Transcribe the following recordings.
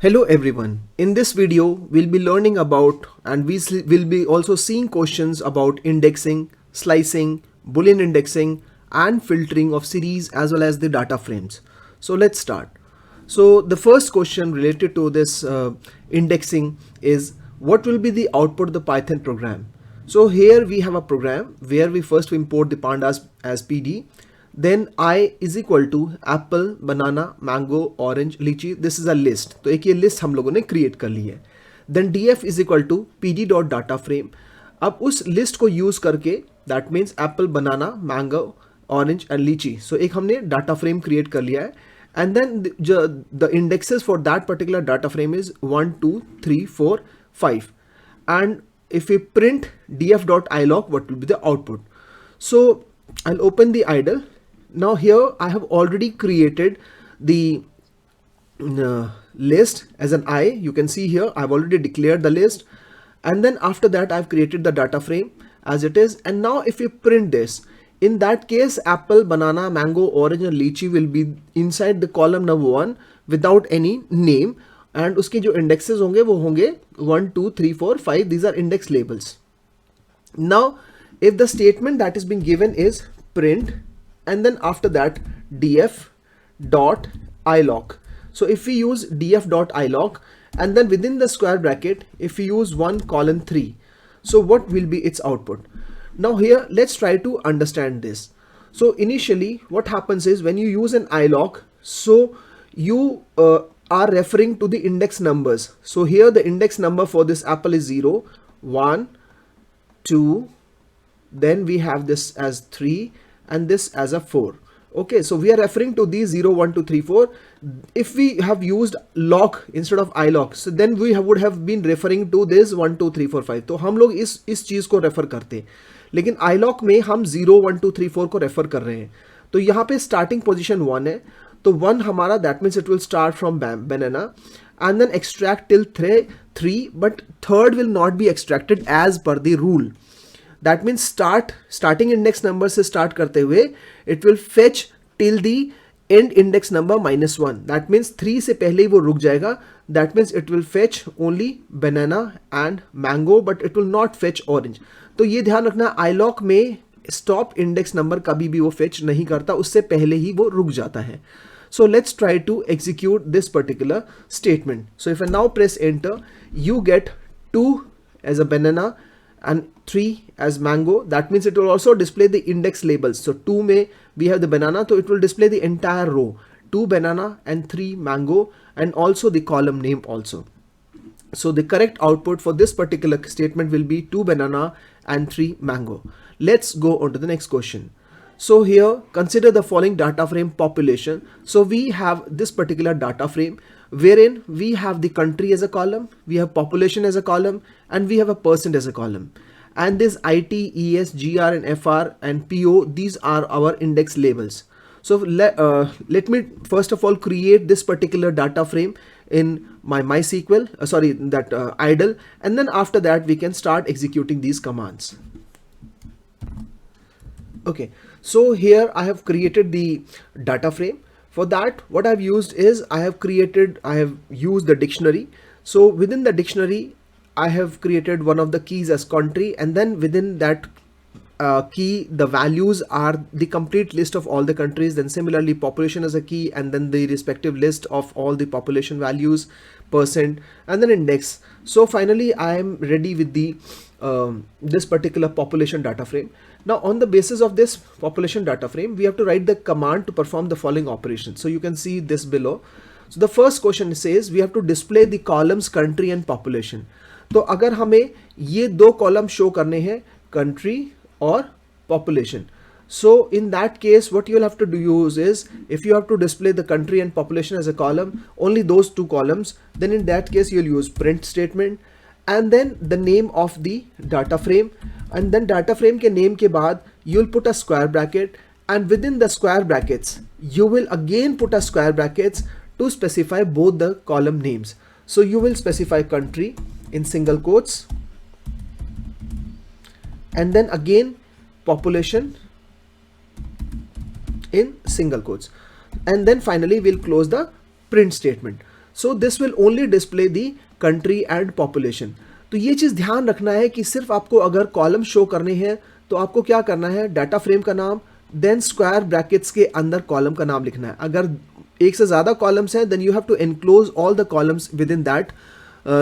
Hello everyone. In this video, we'll be learning about and will be also seeing questions about indexing, slicing, Boolean indexing and filtering of series as well as the data frames. So let's start. So the first question related to this indexing is what will be the output of the Python program? So here we have a program where we first import the pandas as PD. Then I is equal to apple, banana, mango, orange, lychee. This is a list. तो एक ये list हम लोगों ने create कर ली है. Then df is equal to pd dot data frame. अब उस list को use करके that means apple, banana, mango, orange and lychee. So एक हमने data frame create कर लिया है. And then the indexes for that particular data frame is 1, 2, 3, 4, 5. And if we print df.ilog, what will be the output? So I'll open the idle. Now here I have already created the list as an I. You can see here I've already declared the list, and then after that I've created the data frame as it is. And now if we print this, in that case apple, banana, mango, orange and lychee will be inside the column number 1 without any name, and उसके जो indexes होंगे वो होंगे 1, 2, 3, 4, 5. These are index labels. Now if the statement that is being given is print and then after that df dot ilog. So if we use df dot ilog and then within the square bracket if we use 1 colon 3, so what will be its output? Now here let's try to understand this. So initially what happens is when you use an ilog, so you are referring to the index numbers. So here the index number for this apple is 0, 1, 2, then we have this as 3 and this as a 4. Okay, so we are referring to these 0, 1, 2, 3, 4. If we have used log instead of ilog, so then we would have been referring to this 1, 2, 3, 4, 5. तो हम लोग इस चीज को refer करते हैं, लेकिन ilog में हम 0, 1, 2, 3, 4 को रेफर कर रहे हैं. तो यहाँ पे स्टार्टिंग पोजीशन 1 है, तो 1 हमारा that means it will start from banana and then extract till 3, but third will not be extracted as per the rule. That means starting index number से start करते हुए it will fetch till the end index number -1. That means 3 से पहले ही वो रुक जाएगा. That means it will fetch only banana and mango, but it will not fetch orange. तो ये ध्यान रखना, ilog में stop index number कभी भी वो fetch नहीं करता, उससे पहले ही वो रुक जाता है. So let's try to execute this particular statement. So if I now press enter, you get 2 as a banana and 3 as mango. That means it will also display the index labels. So 2 में we have the banana, so it will display the entire row, 2 banana and 3 mango, and also the column name also. So the correct output for this particular statement will be 2 banana and 3 mango. Let's go on to the next question. So here consider the following data frame population. So we have this particular data frame wherein we have the country as a column, we have population as a column, and we have a percent as a column. And this IT, ES, GR and FR and PO, these are our index labels. So let me first of all create this particular data frame in my MySQL, idle, and then after that we can start executing these commands. Okay, so here I have created the data frame. For that, what I've used is I have used the dictionary. So within the dictionary, I have created one of the keys as country, and then within that key, the values are the complete list of all the countries. Then similarly, population as a key, and then the respective list of all the population values, percent, and then index. So finally, I am ready with the this particular population data frame. Now on the basis of this population data frame, we have to write the command to perform the following operations. So you can see this below. So the first question says we have to display the columns country and population. तो अगर हमें ये दो column show करने हैं, country और population, so in that case what you will have to use is, if you have to display the country and population as a column, only those two columns, then in that case you will use print statement and then the name of the data frame, and then data frame के name के बाद you will put a square bracket, and within the square brackets you will again put a square brackets to specify both the column names. So you will specify country in single quotes and then again population in single quotes, and then finally we'll close the print statement. So this will only display the country and population. तो ये चीज़ ध्यान रखना है कि सिर्फ आपको अगर column show करने हैं तो आपको क्या करना है, डाटा फ्रेम का नाम, देन स्क्वायर ब्रैकेट्स के अंदर कॉलम का नाम लिखना है। अगर एक से ज़्यादा कॉलम्स हैं then you have to enclose all the columns within that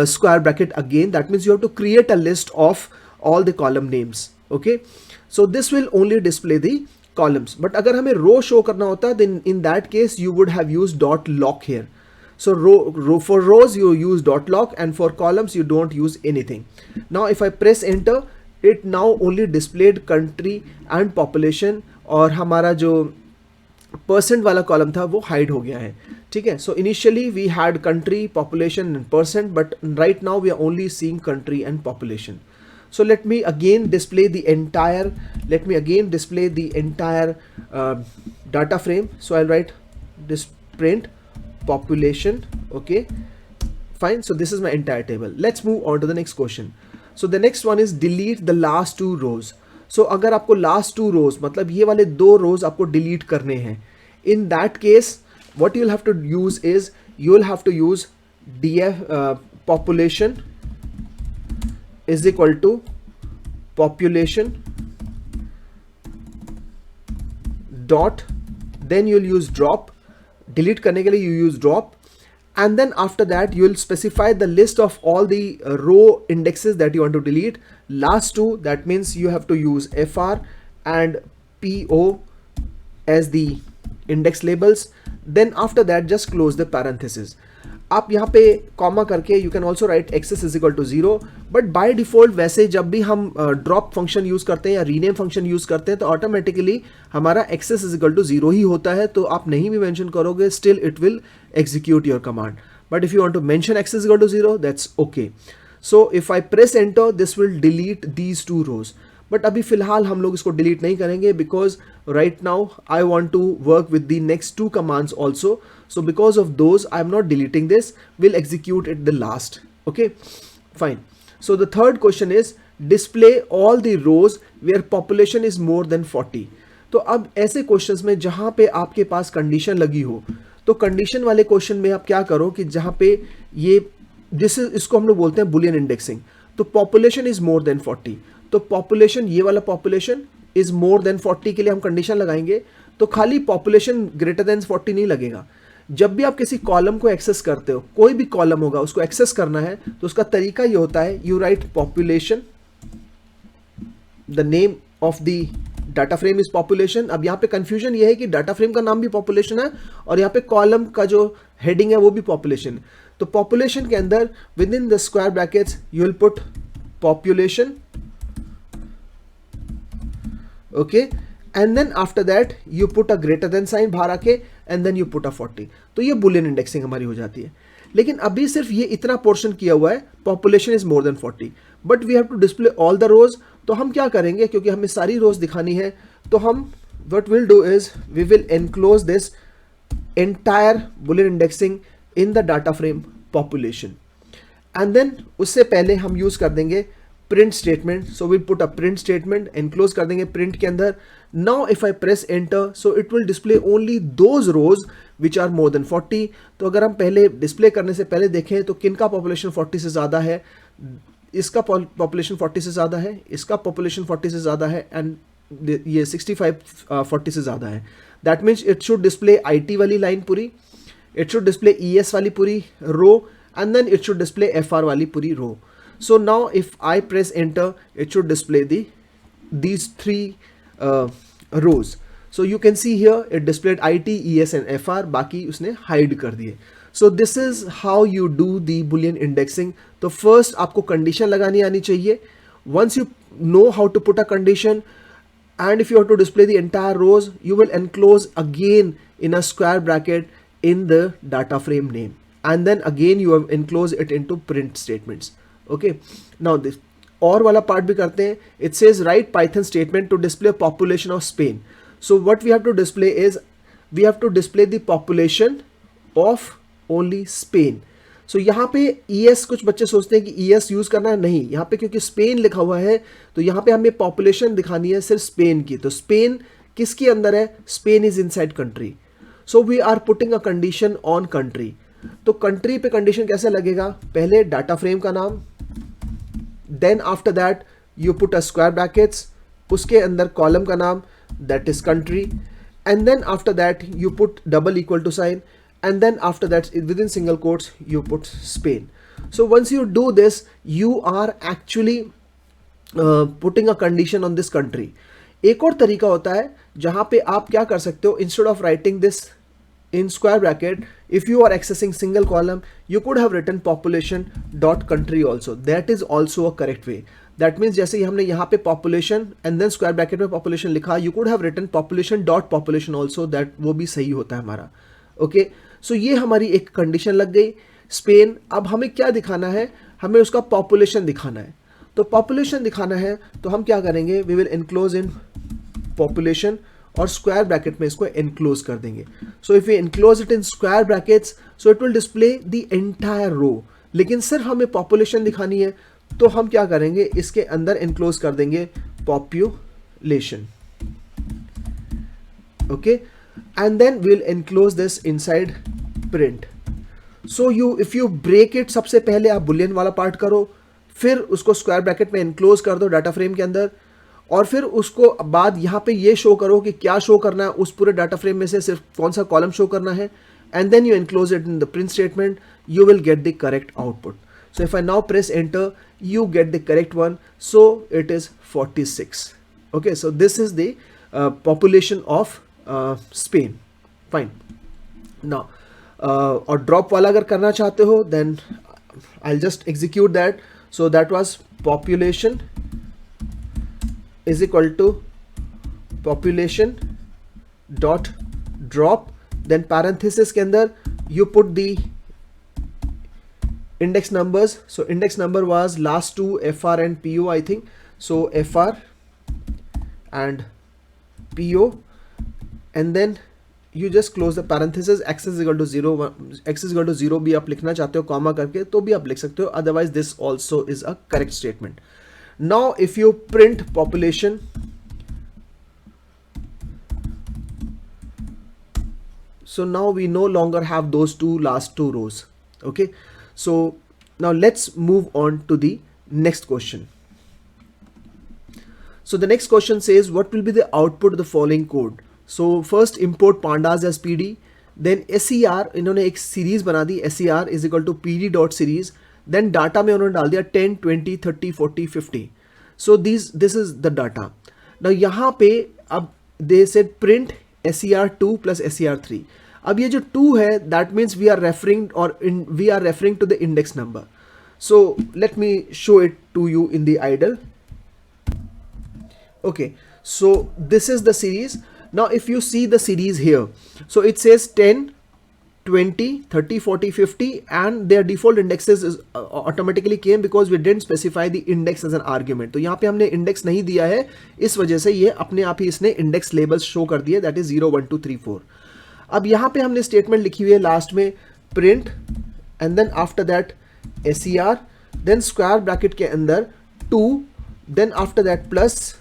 square bracket again. That means you have to create a list of all the column names. Okay, so this will only display the columns. But अगर हमें row show करना होता है then in that case you would have used dot lock here. So for rows you use dot lock and for columns you don't use anything. Now if I press enter, it now only displayed country and population और हमारा जो percent वाला column था वो hide हो गया है। ठीक है, so initially we had country, population and percent, but right now we are only seeing country and population. So let me again display the entire data frame. So I'll write this print population. Okay, fine. So this is my entire table. Let's move on to the next question. So the next one is delete the last two rows. So अगर आपको last two rows मतलब ये वाले दो rows आपको delete करने हैं, in that case what you'll have to use is you'll have to use df population is equal to population dot, then you'll use drop, delete करने के लिए you use drop, and then after that you'll specify the list of all the row indexes that you want to delete. Last two, that means you have to use fr and po as the index labels. Then after that just close the parenthesis. आप यहाँ पे comma करके you can also write axis is equal to 0, but by default वैसे जब भी हम drop function use करते हैं या रीनेम फंक्शन यूज करते हैं तो ऑटोमेटिकली हमारा एक्सेस इज इक्वल टू 0 ही होता है। तो आप नहीं भी मेंशन करोगे still it will execute your command, but if you want to mention axis is equal to 0 that's okay. So if I press enter this will delete these two rows, but अभी फिलहाल हम लोग इसको delete नहीं करेंगे because right now I want to work with the next two commands also. So because of those I am not deleting this, we'll execute it the last. Okay, fine. So the third question is display all the rows where population is more than 40. तो अब ऐसे questions में जहां पे आपके पास condition लगी हो तो कंडीशन वाले क्वेश्चन में आप क्या करो कि जहां पे ये इसको हम लोग बोलते हैं बुलियन इंडेक्सिंग. तो पॉपुलेशन इज मोर देन 40, तो पॉपुलेशन ये वाला पॉपुलेशन इज मोर देन 40 के लिए हम कंडीशन लगाएंगे. तो खाली पॉपुलेशन ग्रेटर देन 40 नहीं लगेगा. जब भी आप किसी कॉलम को एक्सेस करते हो, कोई भी कॉलम होगा उसको एक्सेस करना है तो उसका तरीका ये होता है you right population, the name of the data frame is population. अब यहाँ पे कंफ्यूजन ये है कि डाटा फ्रेम का नाम भी पॉपुलेशन है और यहाँ पे कॉलम का जो हेडिंग है वो भी पॉपुलेशन. तो पॉपुलेशन के अंदर with in the square brackets you will put population, okay, and then after that you put a greater than sign बाहर आके and then you put a 40. तो ये बुलियन इंडेक्सिंग हमारी हो जाती है. लेकिन अभी सिर्फ ये इतना पोर्शन किया हुआ है population is more than 40, but we have to display all the rows. तो हम क्या करेंगे, क्योंकि हमें सारी रोज दिखानी है, तो हम what we'll do is we will enclose this entire boolean indexing in the data frame population, and then उससे पहले हम यूज कर देंगे print statement. So we'll put a print statement, enclose कर देंगे print के अंदर. Now if I press enter, so it will display only those rows which are more than 40. तो अगर हम पहले डिस्प्ले करने से पहले देखें तो किनका पॉपुलेशन 40 से ज़्यादा है, इसका पॉपुलेशन 40 से ज़्यादा है, इसका पॉपुलेशन 40 से ज़्यादा है, एंड ये 65 40 से ज़्यादा है. That means it should display IT वाली लाइन पूरी, इट शुड डिस्प्ले ES वाली पूरी row, and then it should display FR वाली पूरी रो. So now if I press enter, it should display these three rows. So you can see here it displayed IT, ES and FR. बाकी उसने hide कर दिए. So this is how you do the Boolean indexing. तो first आपको condition लगानी आनी चाहिए. Once you know how to put a condition, and if you have to display the entire rows, you will enclose again in a square bracket in the data frame name, and then again you have enclose it into print statements. Okay, now this और वाला part भी करते हैं. It says write Python statement to display population of Spain. So what we have to display is we have to display the population of only Spain. So यहाँ पे ES, कुछ बच्चे सोचते हैं कि ES यूज करना है, नहीं, यहाँ पे क्योंकि स्पेन लिखा हुआ है तो यहाँ पे हमें पॉपुलेशन दिखानी है सिर्फ स्पेन की. तो स्पेन किसके अंदर है, Spain is inside country. So we are putting a condition on country. तो कंट्री पे कंडीशन कैसे लगेगा, पहले डाटा फ्रेम का नाम, then after that you put a square brackets, उसके अंदर कॉलम का नाम that is country, and then after that you put double equal to sign, and then after that within single quotes you put Spain. So once you do this you are actually putting a condition on this country. एक और तरीका होता है जहां पे आप क्या कर सकते हो, instead of writing this in square bracket, if you are accessing single column you could have written population dot country also. That is also a correct way. That means जैसे ही हमने यहाँ पे population and then square bracket में population लिखा, you could have written population dot population also, that वो भी सही होता है हमारा. ओके, सो ये हमारी एक कंडीशन लग गई. स्पेन, अब हमें क्या दिखाना है, हमें उसका पॉपुलेशन दिखाना है. तो पॉपुलेशन दिखाना है तो हम क्या करेंगे, we will enclose in population और स्क्वायर ब्रैकेट में इसको इनक्लोज कर देंगे. So if we enclose it in square brackets so it will display the entire row. लेकिन सिर्फ हमें पॉपुलेशन दिखानी है तो हम क्या करेंगे, इसके अंदर इनक्लोज कर देंगे population. Okay, and then we will enclose this inside print. So if you break it, सबसे पहले आप बुलियन वाला पार्ट करो, फिर उसको स्क्वायर ब्रैकेट में इनक्लोज कर दो डाटा फ्रेम के अंदर, और फिर उसको बाद यहाँ पे ये शो करो कि क्या शो करना है, उस पूरे डाटा फ्रेम में से सिर्फ कौन सा कॉलम शो करना है, and then you enclose it in the print statement, you will get the correct output. So if I now press enter, you get the correct one. So it is 46. Okay, so this is the population of Spain. Fine. Now, और drop वाला अगर करना चाहते हो, then I'll just execute that. So that was population is equal to population dot drop. Then parenthesis के अंदर you put the index numbers. So index number was last two FR and PO, I think. So FR and PO, and then you just close the parenthesis. X is equal to 0, x is equal to 0 भी आप लिखना चाहते हो comma करके तो भी आप लिख सकते हो, otherwise this also is a correct statement. Now if you print population, so now we no longer have those last two rows. Okay, so now let's move on to the next question. So the next question says, what will be the output of the following code? So first import pandas as pd, then ser, इन्होंने एक series बना दी, ser is equal to pd dot series, then data में उन्होंने डाल दिया 10 20 30 40 50. So this is the data. Now यहाँ पे अब they said print ser2 plus ser3. अब ये जो 2 है, that means we are referring to the index number. So let me show it to you in the idle. Okay, so this is the series. Now if you see the series here, so it says 10 20 30 40 50 and their default indexes is automatically came because we didn't specify the index as an argument. तो यहाँ पे हमने index नहीं दिया है, इस वजह से ये अपने आप ही इसने index labels show कर दिए, that is 0 1 2 3 4. अब यहाँ पे हमने स्टेटमेंट लिखी हुई है लास्ट में print and then after that ser, then square bracket के अंदर 2, then after that plus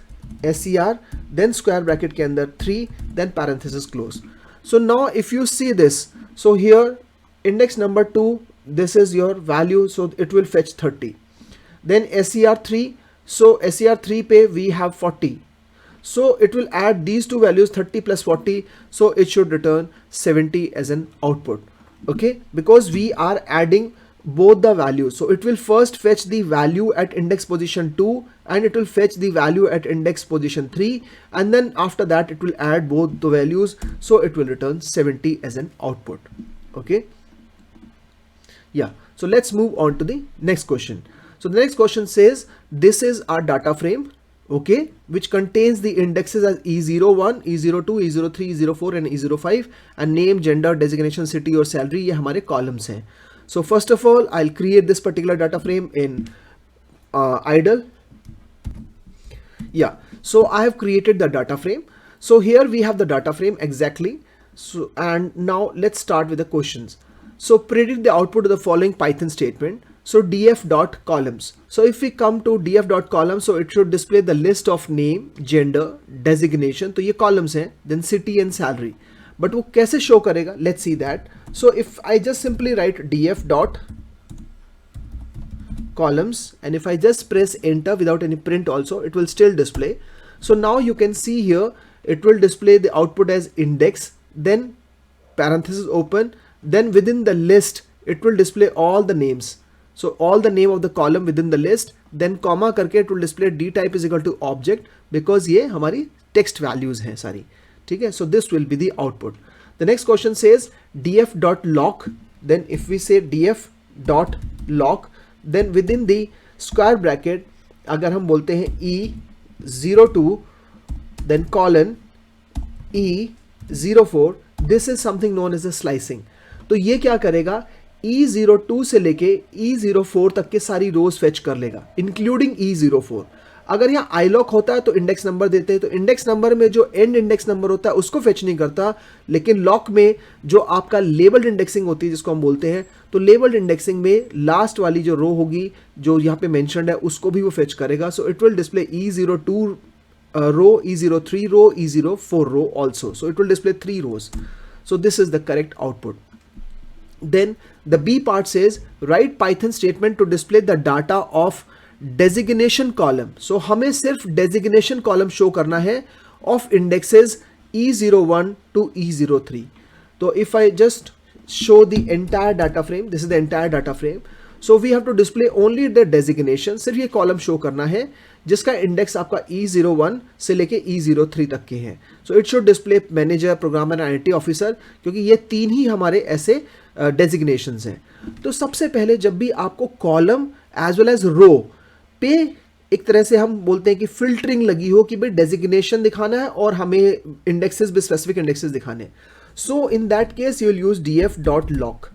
ser, then square bracket के अंदर 3, then parenthesis close. So now if you see this, so here index number 2, this is your value, so it will fetch 30. Then ser3, so ser3 पे we have 40. So it will add these two values 30 plus 40, so it should return 70 as an output. Okay, because we are adding both the values, so it will first fetch the value at index position 2 and it will fetch the value at index position 3, and then after that it will add both the values, so it will return 70 as an output. Okay, yeah, so let's move on to the next question. So the next question says, this is our data frame, okay, which contains the indexes as E01, E02, E03, E04 and E05, and name, gender, designation, city और salary, ये हमारे columns हैं. So first of all, I'll create this particular data frame in idle. Yeah, so I have created the data frame. So here we have the data frame exactly. So and now let's start with the questions. So predict the output of the following Python statement. So df.columns. So if we come to df.columns, so it should display the list of name, gender, designation. तो ये columns हैं. Then city and salary. But वो कैसे show करेगा, let's see that. So if I just simply write df dot columns and if I just press enter without any print also, it will still display. So now you can see here it will display the output as index, then parenthesis open, then within the list it will display all the names. So all the name of the column within the list, then comma करके it will display d type is equal to object, because ये हमारी text values हैं सारी, ठीक है. So this will be the output. The next question says df dot lock. Then if we say df dot lock, then within the square bracket अगर हम बोलते हैं E02 then colon E04, this is something known as a slicing. तो ये क्या करेगा, E02 से लेके E04 तक के सारी रोज फेच कर लेगा इंक्लूडिंग E04. अगर यहाँ आईलॉक होता है तो इंडेक्स नंबर देते हैं, तो इंडेक्स नंबर में जो एंड इंडेक्स नंबर होता है उसको फेच नहीं करता, लेकिन लॉक में जो आपका लेबल्ड इंडेक्सिंग होती है जिसको हम बोलते हैं, तो लेबल्ड इंडेक्सिंग में लास्ट वाली जो रो होगी जो यहाँ पे मेंशन्ड है उसको भी वो फेच करेगा. So it will display E02 row, E03 row, E04 row also. So it will display 3 rows. So this is the correct output. Then the B part says write Python statement to display the data of designation column. So हमें सिर्फ designation column show करना है of indexes E01 to E03. तो if I just show the entire data frame, this is the entire data frame. So we have to display only the designation. सिर्फ ये column show करना है जिसका index आपका E01 से लेके E03 तक के हैं. So it should display manager, programmer and IT officer, क्योंकि ये 3 ही हमारे ऐसे डेजिग्नेशंस हैं. तो सबसे पहले जब भी आपको कॉलम एज वेल एज रो पे एक तरह से हम बोलते हैं कि फिल्टरिंग लगी हो कि भाई डेजिग्नेशन दिखाना है और हमें इंडेक्सेस भी स्पेसिफिक इंडेक्सेस दिखाने हैं, so in that case you will use df dot loc.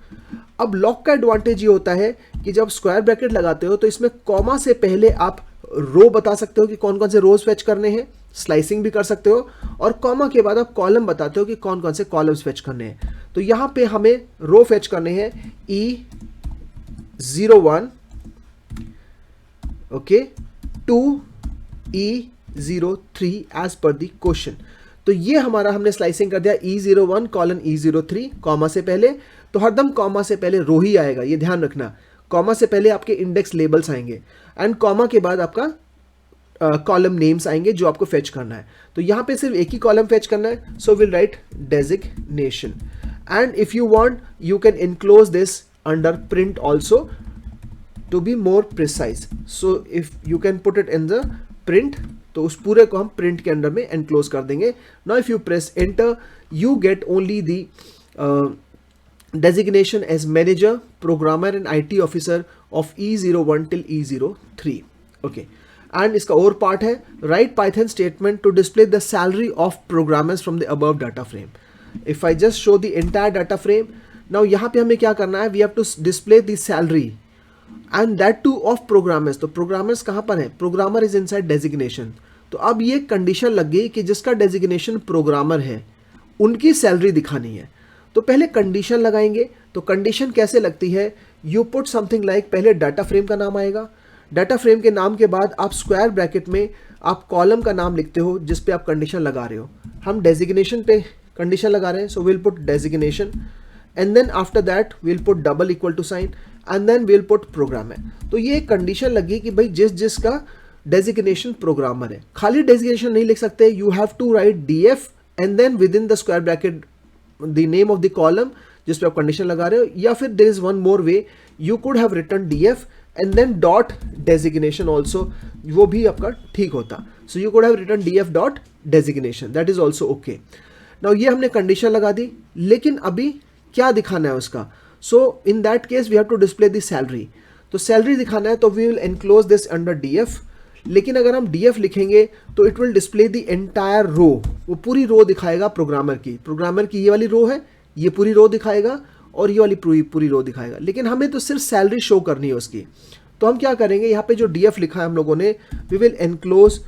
अब लॉक का एडवांटेज ये होता है कि जब स्क्वायर ब्रैकेट लगाते हो तो इसमें कॉमा से पहले आप रो बता सकते हो कि कौन कौन से रोज फेच करने हैं, स्लाइसिंग भी कर सकते हो, और कॉमा के बाद आप कॉलम बताते हो कि कौन कौन से कॉलम्स फेच करने हैं. तो यहां पे हमें रो फेच करने हैं E01 okay to E03 as per the question. तो ये हमारा हमने स्लाइसिंग कर दिया E01 कॉलन E03 कॉमा से पहले. तो हरदम कॉमा से पहले रो ही आएगा, ये ध्यान रखना. कॉमा से पहले आपके इंडेक्स लेबल्स आएंगे एंड कॉमा के बाद आपका कॉलम नेम्स आएंगे जो आपको फेच करना है. तो यहां पे सिर्फ एक ही कॉलम फेच करना है. So will write designation and if you want you can enclose this under print also to be more precise. So if you can put it in the print, तो उस पूरे को हम प्रिंट के under में enclose कर देंगे. Now if you press enter you get only the designation as manager, programmer and IT officer of E01 till E03. Okay. And इसका और पार्ट है write Python statement to display the salary of programmers from the above data frame. If I just show the entire data frame, now यहाँ पे हमें क्या करना है, we have to display the salary and that too of programmers. तो programmers कहाँ पर है, programmer is inside designation. तो अब ये कंडीशन लग गई कि जिसका डेजिग्नेशन प्रोग्रामर है उनकी सैलरी दिखानी है. तो पहले कंडीशन लगाएंगे. तो कंडीशन कैसे लगती है, यू पुट समथिंग लाइक, पहले डाटा फ्रेम का नाम आएगा, डाटा फ्रेम के नाम के बाद आप स्क्वायर ब्रैकेट में आप कॉलम का नाम लिखते हो जिस पे आप कंडीशन लगा रहे हो. हम डेजिग्नेशन पे कंडीशन लगा रहे हैं, so will put designation and then after that will put double equal to sign and then will put programmer. तो ये कंडीशन लगी कि भाई जिसका डेजिग्नेशन प्रोग्रामर है. खाली डेजिग्नेशन नहीं लिख सकते, you have to write df and then within the square bracket the name of the column जिस पे आप कंडीशन लगा रहे हो, या फिर there is one more way, you could have written df and then dot designation also, वो भी आपका ठीक होता. so you could have written df dot designation, that is also okay. now ये हमने कंडीशन लगा दी, लेकिन अभी क्या दिखाना है उसका. so in that case we have to display the salary. तो सैलरी दिखाना है तो we will enclose this under df. लेकिन अगर हम df लिखेंगे तो it will display the entire row, वो पूरी रो दिखाएगा प्रोग्रामर की ये वाली रो है, ये पूरी रो दिखाएगा और ये वाली पूरी रो दिखाएगा. लेकिन हमें तो सिर्फ सैलरी शो करनी है उसकी. तो हम क्या करेंगे, यहाँ पे जो df लिखा है हम लोगों ने, we will enclose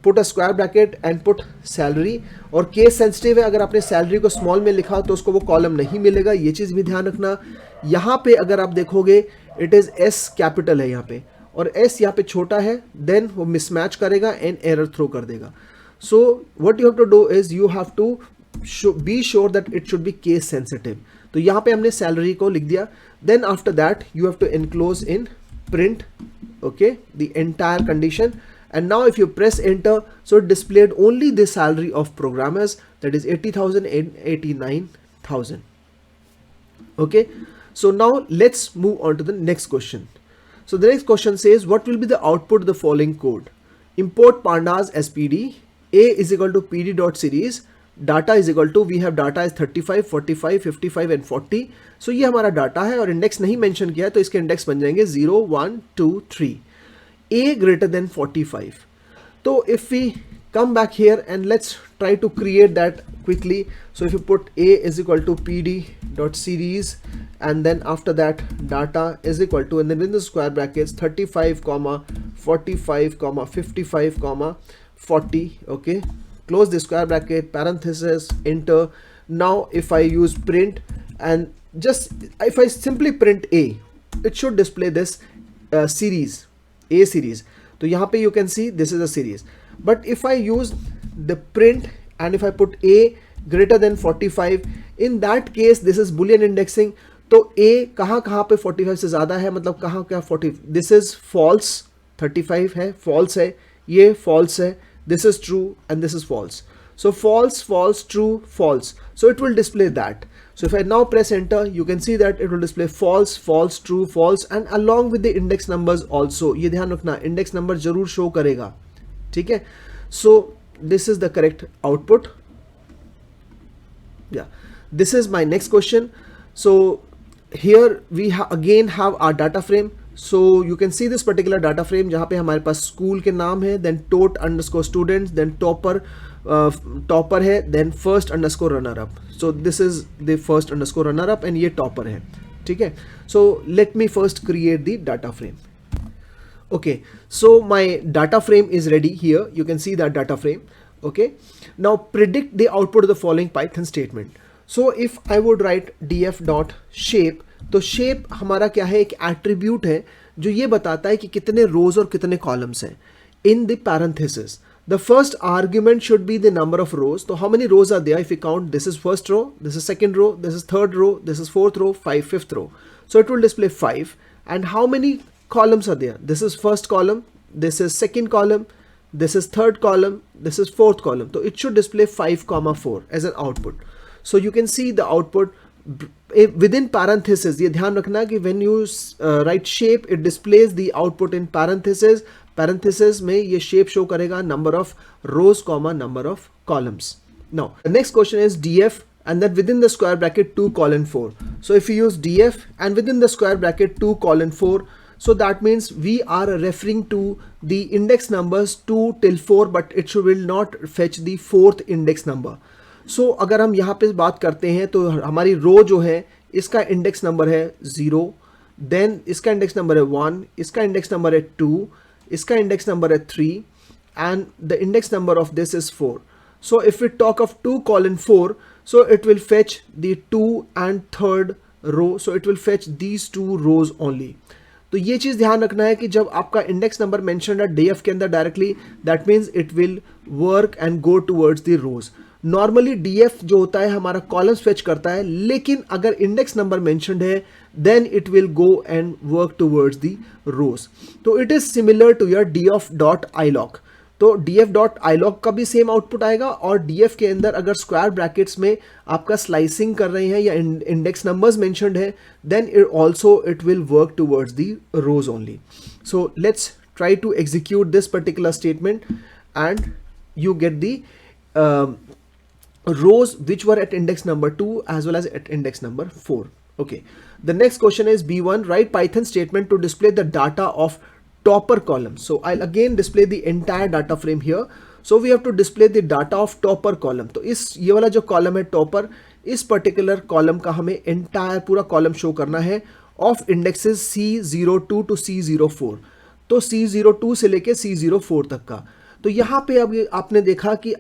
put a square bracket and put salary. और केस सेंसिटिव है, अगर आपने सैलरी को स्मॉल में लिखा तो उसको वो कॉलम नहीं मिलेगा, ये चीज़ भी ध्यान रखना. यहाँ पे अगर आप देखोगे इट इज़ S कैपिटल है यहाँ पे और S यहाँ पे छोटा है, देन वो मिसमैच करेगा एंड एरर थ्रो कर देगा. So what you have to do is you have to be sure that it should be case sensitive. तो यहाँ पे हमने सैलरी को लिख दिया. Then after that you have to enclose in print, okay, the entire condition. And now if you press enter, so it displayed only the salary of programmers, that is 80,000 and 89,000. Okay, so now let's move on to the next question. So the next question says, what will be the output of the following code? Import pandas spd, a is equal to pd dot series, data is equal to, we have data is 35, 45, 55 and 40. So ये हमारा data है और index नहीं mention किया है, तो इसके index बन जाएंगे 0, 1, 2, 3. A greater than 45. So if we come back here and let's try to create that quickly. So if you put A is equal to pd dot series, and then after that data is equal to, and then within the square brackets 35 comma 45 comma 55 comma 40. Okay, close the square bracket, parenthesis, enter. Now if I use print, and just if I simply print A, it should display this series, A series. तो यहाँ पे you can see this is a series. But if I use the print and if I put A greater than 45, in that case this is boolean indexing. तो A कहाँ पे 45 से ज़्यादा है, मतलब कहाँ क्या 40, this is false, 35 है, false है, ये false है, this is true and this is false. So false, false, true, false. So it will display that. So if I now press enter, you can see that it will display false, false, true, false, and along with the index numbers also. ये ध्यान रखना, index number जरूर show करेगा, ठीक है. So this is the correct output. Yeah, this is my next question. So here we again have our data frame. So you can see this particular data frame जहाँ पे हमारे पास school के नाम है, then tot underscore students, then topper है, then first underscore runner up. So this is the first underscore runner up and ये topper है, ठीक है. So let me first create the data frame. Okay, so my data frame is ready here. You can see that data frame. Okay, now predict the output of the following Python statement. So if I would write df dot shape, तो shape हमारा क्या है, एक attribute है जो ये बताता है कि कितने rows और कितने columns हैं. In the parenthesis, the first argument should be the number of rows. So how many rows are there? If you count, this is first row, this is second row, this is third row, this is fourth row, fifth row. So it will display 5. And how many columns are there? This is first column, this is second column, this is third column, this is fourth column. So it should display 5 comma 4 as an output. So you can see the output within parentheses. ये ध्यान रखना कि when you write shape, it displays the output in parentheses. Parentheses में ये shape show करेगा number of rows comma number of columns. Now the next question is df, and then within the square bracket 2 colon 4. So if you use df and within the square bracket 2 colon 4, so that means we are referring to the index numbers 2 till 4, but it will not fetch the fourth index number. So अगर हम यहाँ पे बात करते हैं तो हमारी रो जो है इसका इंडेक्स नंबर है 0, देन इसका इंडेक्स नंबर है 1, इसका इंडेक्स नंबर है 2, इसका इंडेक्स नंबर है 3, and the index number of this is 4. So if we talk of 2 colon 4, so it will fetch the 2 and third row. So it will fetch these 2 rows only. तो ये चीज़ ध्यान रखना है कि जब आपका इंडेक्स नंबर मेंशन है DF के अंदर directly, that means it will work and go towards the rows. Normally DF जो होता है हमारा कॉलम्स फेच करता है, लेकिन अगर इंडेक्स नंबर मेंशनड है then it will go and work towards the rows. तो it is similar to your df dot ilog. तो df डॉट ilog का भी सेम आउटपुट आएगा, और df के अंदर अगर स्क्वायर ब्रैकेट्स में आपका स्लाइसिंग कर रहे हैं या इंडेक्स नंबर्स मेंशनड है, then it also it will work towards the rows only. So let's try to execute this particular statement and you get the rows which were at index number 2 as well as at index number 4. Okay, the next question is B1, write Python statement to display the data of topper column. So I'll again display the entire data frame here. So we have to display the data of topper column. तो इस ये वाला जो column है topper, इस particular column का हमें entire पूरा कॉलम शो करना है of indexes C02 to C04. तो C02 से लेके C04 तक का. तो यहाँ पे अब आपने देखा कि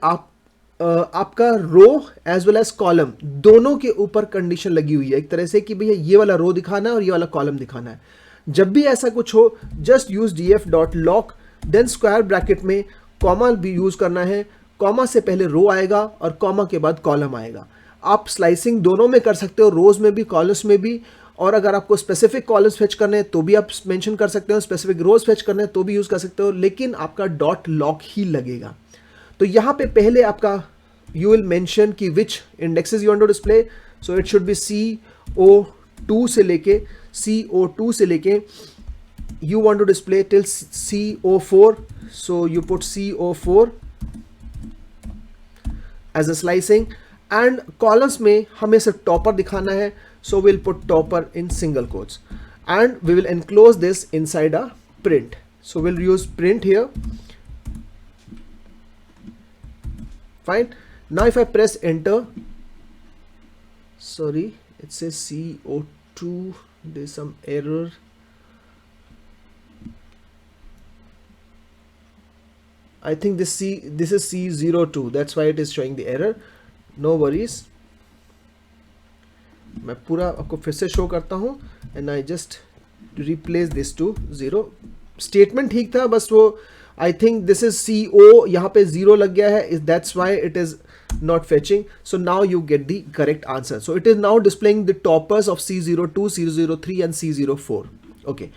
आपका रो एज वेल एज कॉलम दोनों के ऊपर कंडीशन लगी हुई है एक तरह से कि भैया ये वाला रो दिखाना है और ये वाला कॉलम दिखाना है. जब भी ऐसा कुछ हो, just use df dot loc, then square bracket में कॉमा भी यूज करना है. कॉमा से पहले रो आएगा और कॉमा के बाद कॉलम आएगा। आप स्लाइसिंग दोनों में कर सकते हो, रोज में भी कॉलम्स में भी, और अगर आपको स्पेसिफिक कॉलम्स फेच करने हैं तो भी आप मेंशन कर सकते हो, स्पेसिफिक रोज फेच करने हैं तो भी यूज कर सकते हो, लेकिन आपका डॉट लॉक ही लगेगा। तो यहाँ पे पहले आपका you will mention कि which indexes you want to display, so it should be CO2 से लेके CO2 से लेके you want to display till CO4, so you put CO4 as a slicing, and columns में हमें सिर्फ topper दिखाना है, so we'll put topper in single quotes and we will enclose this inside a print, so we'll use print here. Fine. Now if I press enter, sorry, it says CO2, there's some error. I think this is C02, that's why it is showing the error. No worries, मैं पूरा आपको फिर से show करता हूँ and I just replace this to 0. Statement ठीक था, बस वो I think this is CO, यहाँ पे 0 लग गया है, that's why it is not fetching. So now you get the correct answer. So it is now displaying the toppers of C02, C03 and C04. Okay.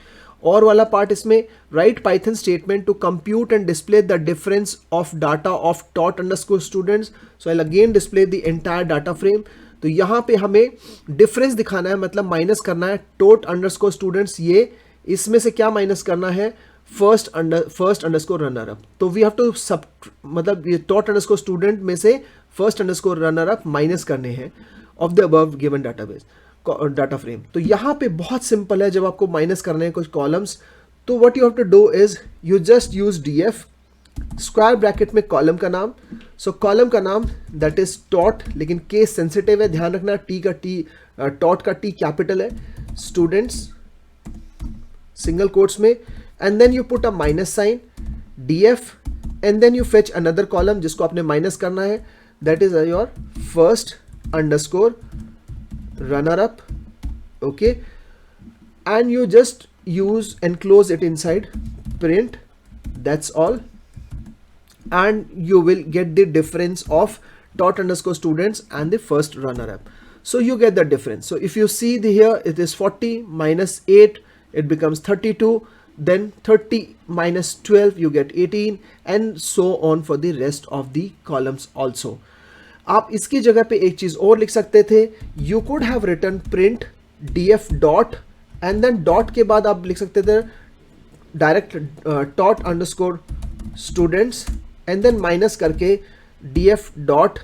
और वाला part इसमें write Python statement to compute and display the difference of data of tot underscore students. So I'll again display the entire data frame. तो यहाँ पे हमें difference दिखाना है, मतलब माइनस करना है tot underscore students, ये इसमें से क्या माइनस करना है, फर्स्ट अंडरस्कोर रनर अप। तो वी हैव टू सब, मतलब ये tot underscore student में से first underscore runner up minus करने हैं of the above given database data frame. तो यहाँ पे बहुत सिंपल है, जब आपको माइनस करने हैं कुछ कॉलम्स, तो what you have to do is you just use df square bracket में कॉलम का नाम, सो कॉलम का नाम दैट इज टॉट, लेकिन केस सेंसिटिव है, ध्यान रखना टॉट का टी कैपिटल है, स्टूडेंट्स सिंगल कोट्स में, and then you put a minus sign df and then you fetch another column जिसको आपने माइनस करना है, that is your first underscore runner up. Okay, and you just use enclose it inside print, that's all, and you will get the difference of tot underscore students and the first runner up. So you get the difference. So if you see the here, it is 40 minus 8, it becomes 32, then 30 minus 12, you get 18, and so on for the rest of the columns also. आप इसकी जगह पे एक चीज और लिख सकते थे, you could have written print df dot and then dot के बाद आप लिख सकते थे direct tot underscore students and then minus करके df डॉट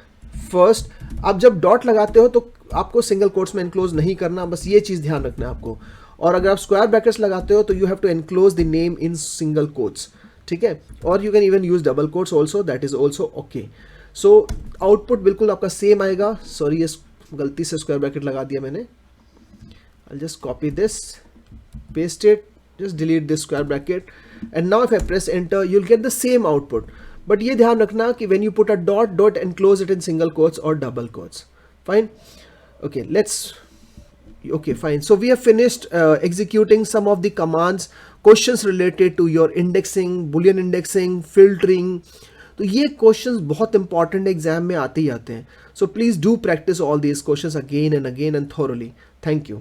फर्स्ट। आप जब डॉट लगाते हो तो आपको सिंगल कोट्स में एनक्लोज नहीं करना, बस ये चीज ध्यान रखना है आपको। और अगर आप स्क्वायर ब्रैकेट्स लगाते हो तो you have to enclose the name in single quotes, ठीक है, और you can even use double quotes also, that is also okay. So output बिल्कुल आपका सेम आएगा। सॉरी, ये गलती से स्क्वायर ब्रैकेट लगा दिया मैंने। I'll just copy this, paste it, just delete this square bracket, and now if I press enter, you'll get the same output. But ये ध्यान रखना कि when you put a dot, don't enclose it in single quotes or double quotes. Fine. Okay, okay, fine. So we have finished executing some of the commands, questions related to your indexing, Boolean indexing, filtering. तो ये questions बहुत important exam में आते ही आते हैं, so please do practice all these questions again and thoroughly. Thank you.